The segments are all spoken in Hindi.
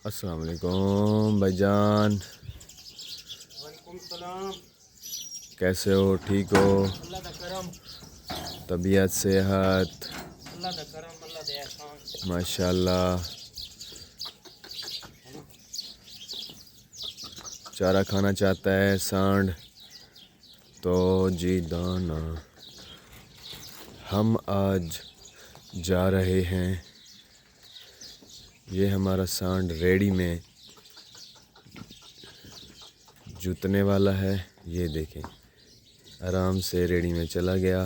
अस्सलाम वालेकुम भाईजान, वालेकुम सलाम। कैसे हो? ठीक हो? अल्लाह दा करम, तबीयत सेहत? अल्लाह दा करम, अल्लाह दे एहसान। माशाल्लाह। चारा खाना चाहता है सांड तो जी दाना। हम आज जा रहे हैं, ये हमारा सांड रेडी में जुतने वाला है। ये देखें, आराम से रेडी में चला गया।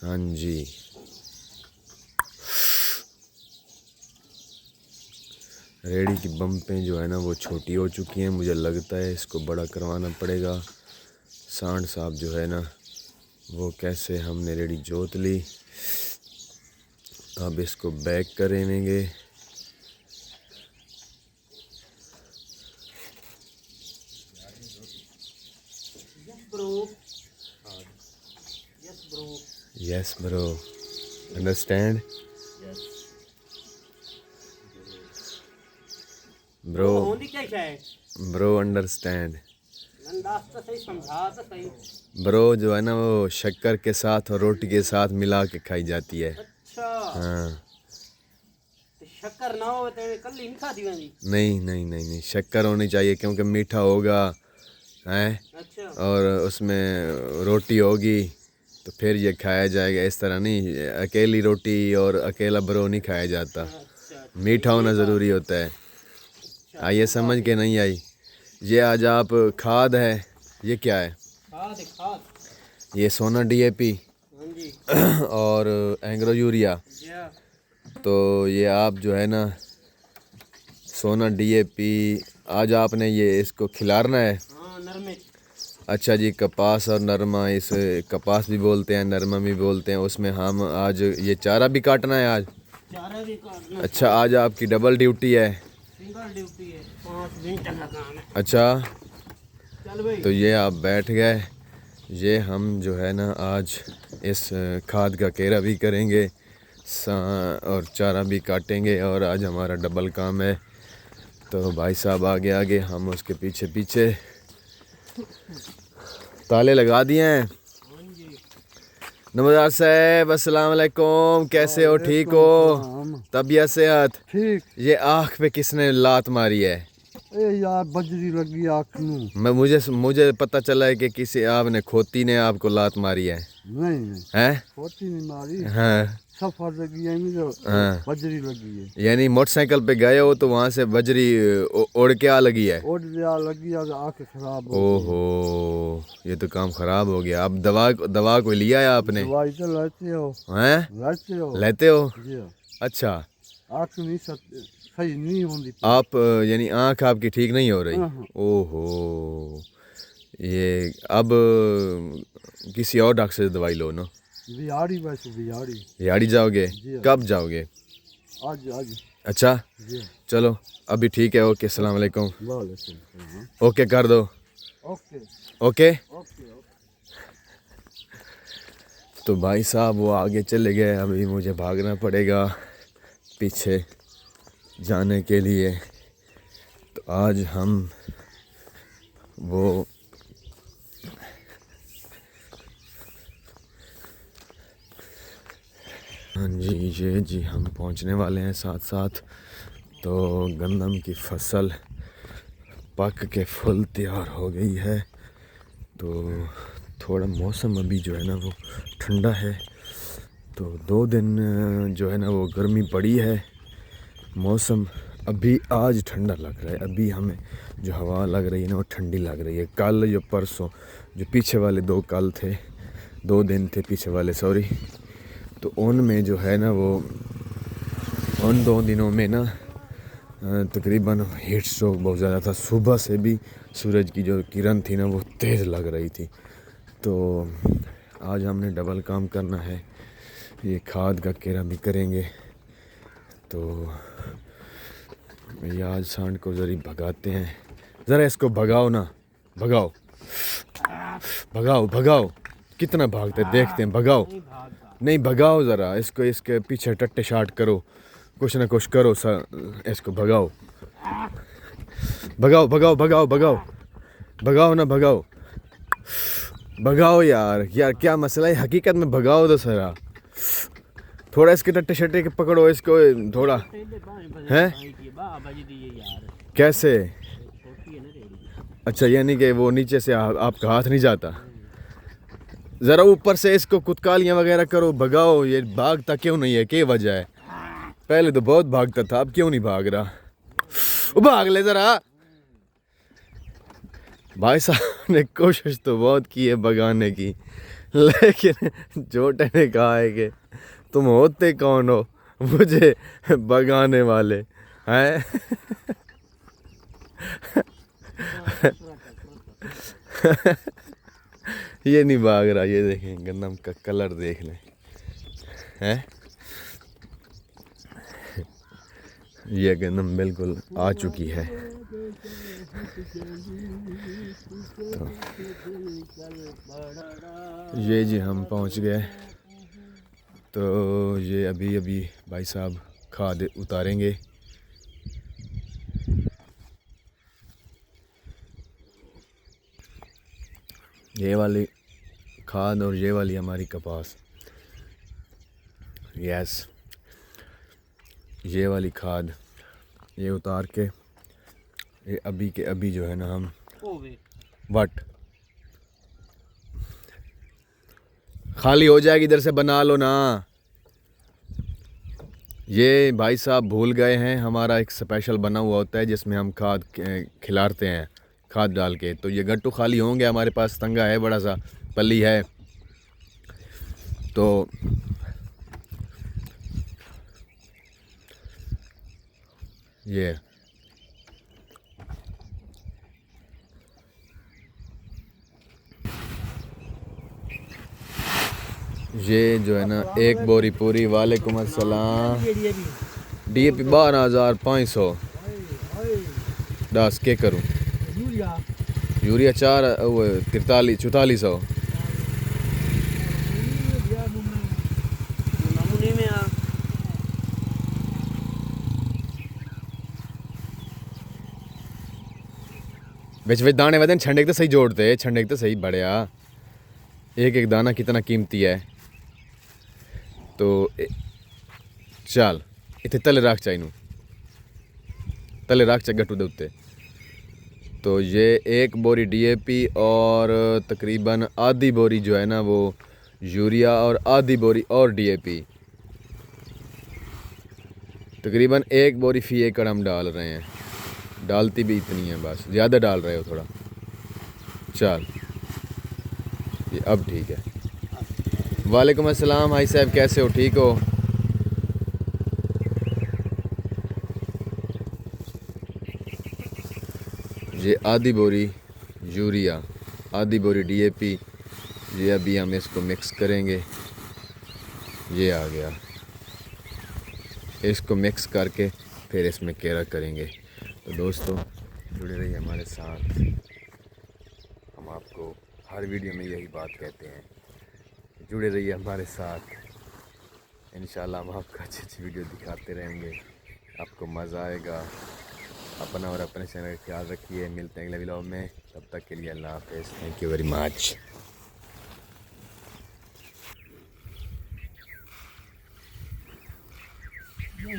हाँ जी, रेडी की बम्पें जो है ना वो छोटी हो चुकी हैं। मुझे लगता है इसको बड़ा करवाना पड़ेगा। सांड साहब जो है ना वो कैसे हमने रेडी जोत ली, अब इसको बैक करेंगे। यस ब्रो, अंडरस्टैंड ब्रो, होंदी क्या है? ब्रो अंडरस्टैंड अंदाज तो सही, समझा तो सही। ब्रो। जो है ना वो शक्कर के साथ और रोटी के साथ मिला के खाई जाती है। अच्छा, हाँ, तो शक्कर ना हो तो कल ही नहीं खाती वाली। नहीं नहीं नहीं नहीं, शक्कर होनी चाहिए क्योंकि मीठा होगा है अच्छा और उसमें रोटी होगी तो फिर ये खाया जाएगा। इस तरह नहीं, अकेली रोटी और अकेला ब्रो नहीं खाया जाता, अच्छा, मीठा होना ज़रूरी होता है। आइए समझ के नहीं आई। ये आज आप खाद है, ये क्या है? खाद खाद। ये सोना डीएपी हाँ जी और एंग्रो यूरिया। जी। तो ये आप जो है ना सोना डीएपी आज आपने ये इसको खिलाना है। हाँ, नरमे। अच्छा जी, कपास और नरमा, इस कपास भी बोलते हैं नरमा भी बोलते हैं, उसमें हम आज ये चारा भी काटना है आज। चारा भी काटना। अच्छा, आज आपकी डबल ड्यूटी है। सिंगल ड्यूटी है, 5 घंटे का काम है। अच्छा, चल भाई। तो ये आप बैठ गए। ये हम जो है ना आज इस खाद का केरा भी करेंगे और चारा भी काटेंगे और आज हमारा डबल काम है। तो भाई साहब आगे आगे, हम उसके पीछे पीछे। ताले लगा दिए हैं। हाँ जी। नमस्कार साहब, अस्सलाम वालेकुम, कैसे हो? ठीक हो? तबीयत सेहत? ठीक। ये आँख पे किसने लात मारी है? ए यार, बजरी लगी आँख में। मैं मुझे पता चला है कि किसी आपने खोती ने आपको लात मारी है। नहीं नहीं, हैं? होती नहीं मारी। हाँ सफर लगी है मुझे, हाँ, बजरी लगी है। यानी मोटरसाइकिल पे गए हो तो वहाँ से बजरी उड़ के आ लगी है। ओट दिया लगी और आँख खराब हो ओहो, ये तो काम खराब हो गया। अब दवा को लिया है आपने? गई। दवाई तो लेते हो। हैं? लेते हो। लेते हो? जी। अच्छा, आँख नहीं सही नहीं होती। आप यानी आँख आपकी ठीक नहीं हो रही? हाँ। ओहो, ये अब किसी और डॉक्टर से दवाई लो ना। बिहाड़ी, वैसे बिहाड़ी। याड़ी जाओगे? जी। कब जाओगे? आज आज। अच्छा जी। चलो, अभी ठीक है। ओके, अस्सलाम वालेकुम। वालेकुम सलाम। ओके कर दो। Okay okay. ओके। तो भाई साहब वो आगे चले गए, अभी मुझे भागना पड़ेगा पीछे जाने के लिए। तो आज हम वो हाँ जी, ये जी हम पहुंचने वाले हैं साथ साथ। तो गंदम की फसल पक के फुल तैयार हो गई है। तो थोड़ा मौसम अभी जो है ना वो ठंडा है। तो 2 दिन जो है ना वो गर्मी पड़ी है। मौसम अभी आज ठंडा लग रहा है। अभी हमें जो हवा लग रही है ना वो ठंडी लग रही है। कल जो परसों जो पीछे वाले 2 कल थे, 2 दिन थे पीछे वाले, सॉरी, तो उनमें जो है ना वो उन 2 दिनों में ना तकरीबन हीट स्ट्रोक बहुत ज़्यादा था। सुबह से भी सूरज की जो किरण थी ना वो तेज़ लग रही थी। तो आज हमने डबल काम करना है, ये खाद का केरा भी करेंगे। तो ये आज सांड को ज़रा भगाते हैं। ज़रा इसको भगाओ ना, भगाओ भगाओ भगाओ, कितना भागते देखते हैं। भगाओ, नहीं भगाओ ज़रा इसको, इसके पीछे टट्टे शाट करो कुछ ना कुछ करो सर, इसको भगाओ भगाओ भगाओ भगाओ भगाओ भगाओ ना भगाओ भगाओ यार। यार क्या मसला है हकीकत में, भगाओ तो सरा। थोड़ा इसके टट्टे शट्टे के पकड़ो इसको थोड़ा। हैं कैसे? अच्छा यानी कि वो नीचे से आपका हाथ नहीं जाता। ज़रा ऊपर से इसको कुतकालियाँ वगैरह करो, भगाओ। ये भागता क्यों नहीं है, क्या वजह है? पहले तो बहुत भागता था, अब क्यों नहीं भाग रहा? भाग ले ज़रा। भाई साहब ने कोशिश तो बहुत की है भगाने की, लेकिन छोटे ने कहा है कि तुम होते कौन हो मुझे भगाने वाले हैं? ये नहीं भाग रहा। ये देखें गंदम का कलर देख लें, हैं? ये गंदम बिल्कुल आ चुकी है। तो ये जी हम पहुंच गए। तो ये अभी अभी भाई साहब खाद उतारेंगे। ये वाली खाद और ये वाली हमारी कपास। यस, ये वाली खाद ये उतार के ये अभी के अभी जो है ना हम वट खाली हो जाएगी, इधर से बना लो ना। ये भाई साहब भूल गए हैं, हमारा एक स्पेशल बना हुआ होता है जिसमें हम खाद खिलाते हैं खाद डाल के। तो ये गट्टू खाली होंगे, हमारे पास तंगा है, बड़ा सा पल्ली है। तो ये जो है ना एक बोरी पूरी। वालेकुम अस्सलाम। DAP 12,500 10 के करूँ? यूरिया 4400। बिच दाने वदन छंडे तो सही जोड़ते, छंडे तो सही बढ़िया। एक एक दाना कितना कीमती है। तो चल इतने तले रख चाहिए, तले रख चा गट्टू दे उत्ते। तो ये एक बोरी DAP और तकरीबन आधी बोरी जो है ना वो यूरिया और आधी बोरी और DAP। तकरीबन एक बोरी फी एकड़ हम डाल रहे हैं। डालती भी इतनी है, बस ज़्यादा डाल रहे हो थोड़ा। चल ये अब ठीक है। वालेकुम अस्सलाम भाई साहब, कैसे हो? ठीक हो? ये आधी बोरी यूरिया आधी बोरी DAP, ये अभी हम इसको मिक्स करेंगे। ये आ गया, इसको मिक्स करके फिर इसमें केरा करेंगे। तो दोस्तों जुड़े रहिए हमारे साथ। हम आपको हर वीडियो में यही बात कहते हैं, जुड़े रहिए हमारे साथ। इंशाल्लाह हम आपको अच्छी अच्छी वीडियो दिखाते रहेंगे, आपको मज़ा आएगा। अपना और अपने चैनल का ख्याल रखिए। मिलते हैं अगले वीडियो में, तब तक के लिए अल्लाह हाफ़िज़। Thank you very much.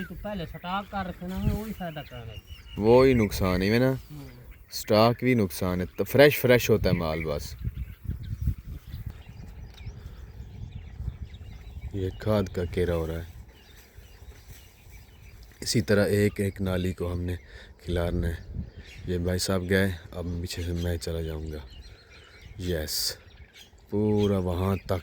तो पहले स्टॉक कर रखना है, वही फायदा करना है। वो ही नुकसान है ना, स्टॉक भी नुकसान है। तो फ्रेश होता है माल बस। ये खाद का केरा हो रहा है। इसी तरह एक एक नाली को हमने खिलाना है। ये भाई साहब गए, अब पीछे से मैं चला जाऊंगा। यस, पूरा वहाँ तक